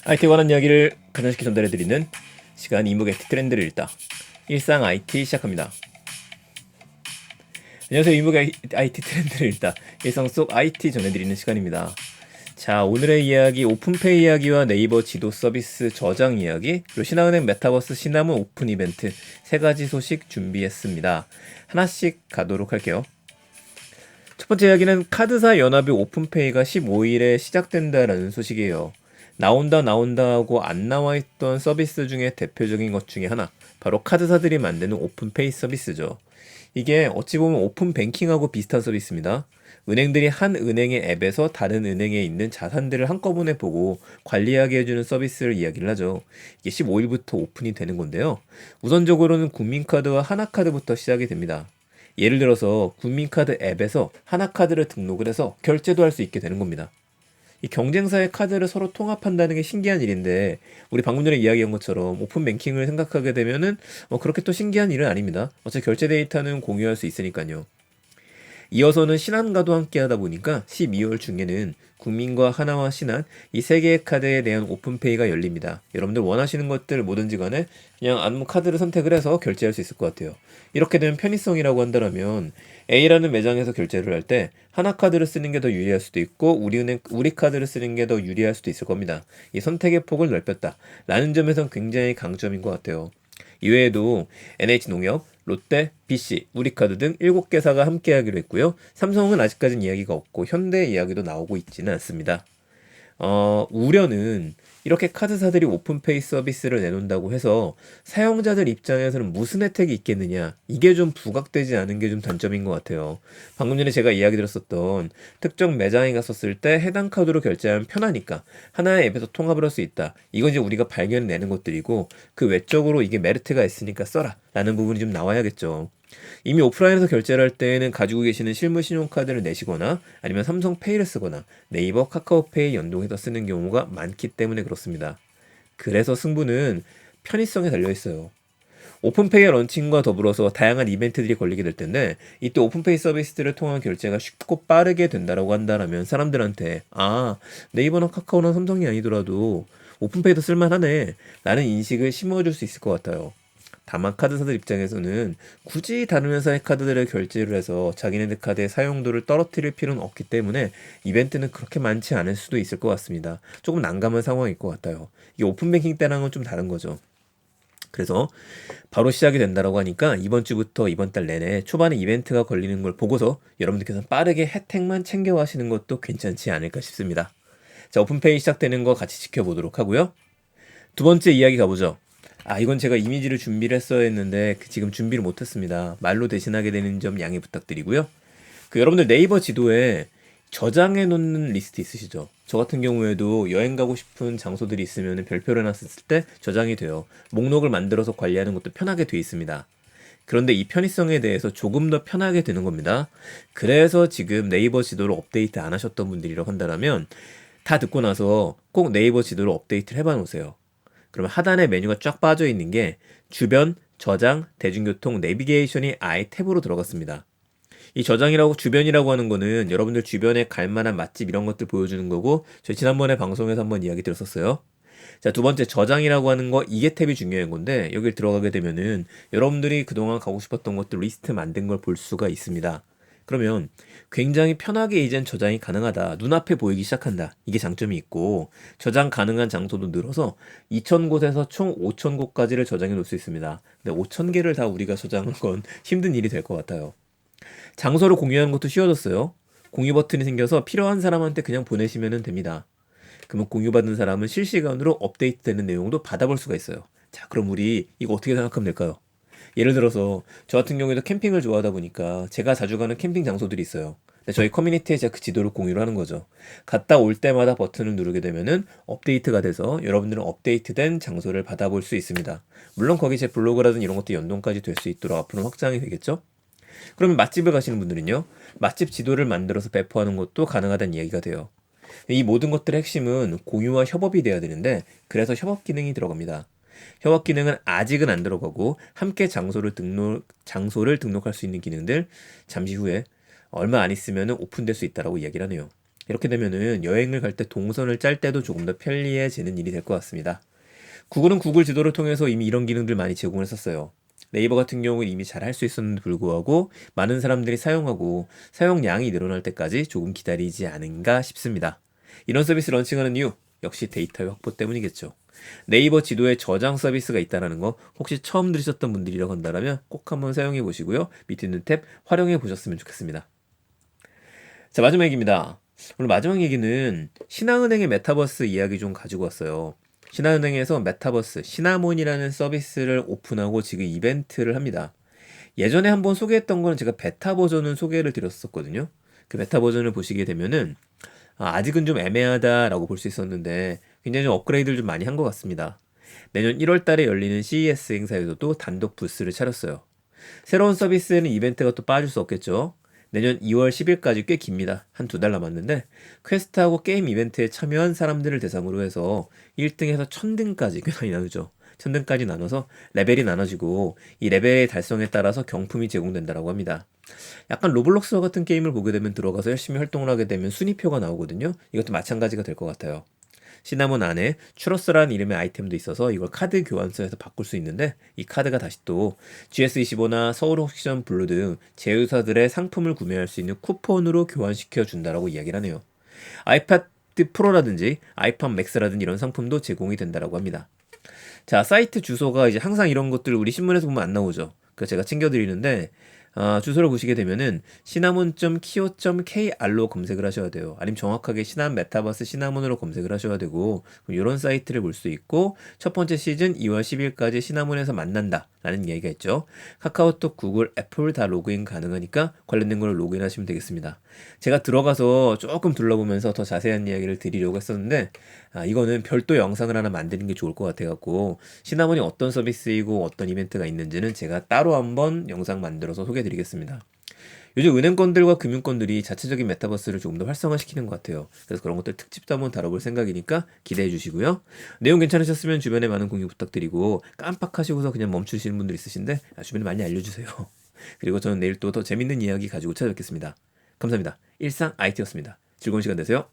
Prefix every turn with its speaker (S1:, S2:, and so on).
S1: IT에 관한 이야기를 가장 쉽게 전달해드리는 시간 이목의 트렌드를 읽다. 일상 IT 시작합니다. 안녕하세요. 이목의 IT 트렌드를 읽다. 일상 속 IT 전해드리는 시간입니다. 자, 오늘의 이야기 오픈페이 이야기와 네이버 지도 서비스 저장 이야기, 그리고 신한은행 메타버스 시나몬 오픈 이벤트 세 가지 소식 준비했습니다. 하나씩 가도록 할게요. 첫 번째 이야기는 카드사 연합의 오픈페이가 15일에 시작된다라는 소식이에요. 나온다 하고 안 나와 있던 서비스 중에 대표적인 것 중에 하나, 바로 카드사들이 만드는 오픈페이 서비스죠. 이게 어찌 보면 오픈뱅킹하고 비슷한 서비스입니다. 은행들이 한 은행의 앱에서 다른 은행에 있는 자산들을 한꺼번에 보고 관리하게 해주는 서비스를 이야기를 하죠. 이게 15일부터 오픈이 되는 건데요. 우선적으로는 국민카드와 하나카드부터 시작이 됩니다. 예를 들어서 국민카드 앱에서 하나카드를 등록을 해서 결제도 할 수 있게 되는 겁니다. 이 경쟁사의 카드를 서로 통합한다는 게 신기한 일인데, 우리 방금 전에 이야기한 것처럼 오픈 뱅킹을 생각하게 되면은 그렇게 또 신기한 일은 아닙니다. 어차피 결제 데이터는 공유할 수 있으니까요. 이어서는 신한과도 함께 하다 보니까 12월 중에는 국민과 하나와 신한 이 세 개의 카드에 대한 오픈페이가 열립니다. 여러분들 원하시는 것들 뭐든지 간에 그냥 아무 카드를 선택을 해서 결제할 수 있을 것 같아요. 이렇게 되면 편의성이라고 한다면 A라는 매장에서 결제를 할 때 하나 카드를 쓰는 게 더 유리할 수도 있고 우리 카드를 쓰는 게 더 유리할 수도 있을 겁니다. 이 선택의 폭을 넓혔다 라는 점에선 굉장히 강점인 것 같아요. 이외에도 NH농협, 롯데, BC, 우리카드 등 7개사가 함께 하기로 했고요. 삼성은 아직까지는 이야기가 없고 현대 이야기도 나오고 있지는 않습니다. 우려는 이렇게 카드사들이 오픈페이 서비스를 내놓는다고 해서 사용자들 입장에서는 무슨 혜택이 있겠느냐, 이게 좀 부각되지 않은 게 좀 단점인 것 같아요. 방금 전에 제가 이야기 드렸었던 특정 매장에 갔었을 때 해당 카드로 결제하면 편하니까 하나의 앱에서 통합을 할 수 있다, 이건 이제 우리가 발견해내는 것들이고, 그 외적으로 이게 메리트가 있으니까 써라 라는 부분이 좀 나와야겠죠. 이미 오프라인에서 결제를 할 때에는 가지고 계시는 실물 신용카드를 내시거나 아니면 삼성페이를 쓰거나 네이버 카카오페이 연동해서 쓰는 경우가 많기 때문에 그렇습니다. 그래서 승부는 편의성에 달려 있어요. 오픈페이의 런칭과 더불어서 다양한 이벤트들이 걸리게 될 텐데, 이때 오픈페이 서비스들을 통한 결제가 쉽고 빠르게 된다라고 한다면 사람들한테 네이버나 카카오나 삼성이 아니더라도 오픈페이도 쓸만하네 라는 인식을 심어줄 수 있을 것 같아요. 다만 카드사들 입장에서는 굳이 다른 회사의 카드들을 결제를 해서 자기네들 카드의 사용도를 떨어뜨릴 필요는 없기 때문에 이벤트는 그렇게 많지 않을 수도 있을 것 같습니다. 조금 난감한 상황일 것 같아요. 이게 오픈뱅킹 때랑은 좀 다른 거죠. 그래서 바로 시작이 된다라고 하니까 이번 주부터 이번 달 내내 초반에 이벤트가 걸리는 걸 보고서 여러분들께서 빠르게 혜택만 챙겨 가시는 것도 괜찮지 않을까 싶습니다. 자, 오픈페이 시작되는 거 같이 지켜보도록 하고요. 두 번째 이야기 가보죠. 이건 제가 이미지를 준비를 했어야 했는데 지금 준비를 못했습니다. 말로 대신하게 되는 점 양해 부탁드리고요. 여러분들 네이버 지도에 저장해 놓는 리스트 있으시죠? 저 같은 경우에도 여행 가고 싶은 장소들이 있으면 별표를 해놨을 때 저장이 돼요. 목록을 만들어서 관리하는 것도 편하게 돼 있습니다. 그런데 이 편의성에 대해서 조금 더 편하게 되는 겁니다. 그래서 지금 네이버 지도를 업데이트 안 하셨던 분들이라고 한다면 다 듣고 나서 꼭 네이버 지도를 업데이트를 해봐 놓으세요. 그러면 하단에 메뉴가 쫙 빠져 있는 게 주변, 저장, 대중교통, 내비게이션이 아예 탭으로 들어갔습니다. 이 저장이라고 주변이라고 하는 거는 여러분들 주변에 갈 만한 맛집 이런 것들 보여주는 거고, 저희 지난번에 방송에서 한번 이야기 들었었어요. 자, 두 번째 저장이라고 하는 거, 이게 탭이 중요한 건데 여길 들어가게 되면은 여러분들이 그동안 가고 싶었던 것들 리스트 만든 걸 볼 수가 있습니다. 그러면 굉장히 편하게 이젠 저장이 가능하다, 눈앞에 보이기 시작한다, 이게 장점이 있고, 저장 가능한 장소도 늘어서 2,000곳에서 총 5,000곳까지를 저장해 놓을 수 있습니다. 근데 5,000개를 다 우리가 저장하는 건 힘든 일이 될 것 같아요. 장소를 공유하는 것도 쉬워졌어요. 공유 버튼이 생겨서 필요한 사람한테 그냥 보내시면 됩니다. 그러면 공유받은 사람은 실시간으로 업데이트되는 내용도 받아볼 수가 있어요. 자, 그럼 우리 이거 어떻게 생각하면 될까요? 예를 들어서 저 같은 경우에도 캠핑을 좋아하다 보니까 제가 자주 가는 캠핑 장소들이 있어요. 근데 저희 커뮤니티에 제가 그 지도를 공유를 하는 거죠. 갔다 올 때마다 버튼을 누르게 되면은 업데이트가 돼서 여러분들은 업데이트된 장소를 받아볼 수 있습니다. 물론 거기 제 블로그라든지 이런 것도 연동까지 될 수 있도록 앞으로 확장이 되겠죠? 그러면 맛집을 가시는 분들은요, 맛집 지도를 만들어서 배포하는 것도 가능하다는 이야기가 돼요. 이 모든 것들의 핵심은 공유와 협업이 돼야 되는데, 그래서 협업 기능이 들어갑니다. 협업 기능은 아직은 안 들어가고, 함께 장소를 등록할 수 있는 기능들 잠시 후에 얼마 안 있으면 오픈될 수 있다라고 이야기를 하네요. 이렇게 되면은 여행을 갈 때 동선을 짤 때도 조금 더 편리해지는 일이 될 것 같습니다. 구글은 구글 지도를 통해서 이미 이런 기능들 많이 제공을 했었어요. 네이버 같은 경우는 이미 잘 할 수 있었는데 불구하고 많은 사람들이 사용하고 사용량이 늘어날 때까지 조금 기다리지 않은가 싶습니다. 이런 서비스 런칭하는 이유 역시 데이터의 확보 때문이겠죠. 네이버 지도에 저장 서비스가 있다는 거 혹시 처음 들으셨던 분들이라고 한다면 꼭 한번 사용해 보시고요. 밑에 있는 탭 활용해 보셨으면 좋겠습니다. 자, 마지막 얘기입니다. 오늘 마지막 얘기는 신한은행의 메타버스 이야기 좀 가지고 왔어요. 신한은행에서 메타버스 시나몬이라는 서비스를 오픈하고 지금 이벤트를 합니다. 예전에 한번 소개했던 거는 제가 베타 버전을 소개를 드렸었거든요. 그 베타 버전을 보시게 되면은 아직은 좀 애매하다라고 볼 수 있었는데 굉장히 좀 업그레이드를 좀 많이 한 것 같습니다. 내년 1월 달에 열리는 CES 행사에서도 단독 부스를 차렸어요. 새로운 서비스에는 이벤트가 또 빠질 수 없겠죠. 내년 2월 10일까지 꽤 깁니다. 한 두 달 남았는데 퀘스트하고 게임 이벤트에 참여한 사람들을 대상으로 해서 1등에서 1000등까지 꽤 많이 나누죠. 1000등까지 나눠서 레벨이 나눠지고 이 레벨의 달성에 따라서 경품이 제공된다고 합니다. 약간 로블록스와 같은 게임을 보게 되면 들어가서 열심히 활동을 하게 되면 순위표가 나오거든요. 이것도 마찬가지가 될 것 같아요. 시나몬 안에 추러스라는 이름의 아이템도 있어서 이걸 카드 교환소에서 바꿀 수 있는데 이 카드가 다시 또 GS25나 서울 옥션 블루 등 제휴사들의 상품을 구매할 수 있는 쿠폰으로 교환시켜 준다라고 이야기를 하네요. 아이패드 프로라든지 아이팟 맥스라든지 이런 상품도 제공이 된다라고 합니다. 자, 사이트 주소가 이제 항상 이런 것들 우리 신문에서 보면 안 나오죠. 그래서 제가 챙겨드리는데 주소를 보시게 되면은 시나몬.co.kr로 검색을 하셔야 돼요. 아니면 정확하게 시나몬 메타버스 시나몬으로 검색을 하셔야 되고 이런 사이트를 볼 수 있고 첫 번째 시즌 2월 10일까지 시나몬에서 만난다 라는 이야기가 있죠. 카카오톡, 구글, 애플 다 로그인 가능하니까 관련된 걸로 로그인 하시면 되겠습니다. 제가 들어가서 조금 둘러보면서 더 자세한 이야기를 드리려고 했었는데 이거는 별도 영상을 하나 만드는 게 좋을 것 같아갖고 시나몬이 어떤 서비스이고 어떤 이벤트가 있는지는 제가 따로 한번 영상 만들어서 소개해드리겠습니다. 요즘 은행권들과 금융권들이 자체적인 메타버스를 조금 더 활성화시키는 것 같아요. 그래서 그런 것들 특집도 한번 다뤄볼 생각이니까 기대해 주시고요. 내용 괜찮으셨으면 주변에 많은 공유 부탁드리고 깜빡하시고서 그냥 멈추시는 분들 있으신데 주변에 많이 알려주세요. 그리고 저는 내일 또 더 재밌는 이야기 가지고 찾아뵙겠습니다. 감사합니다. 일상 IT였습니다. 즐거운 시간 되세요.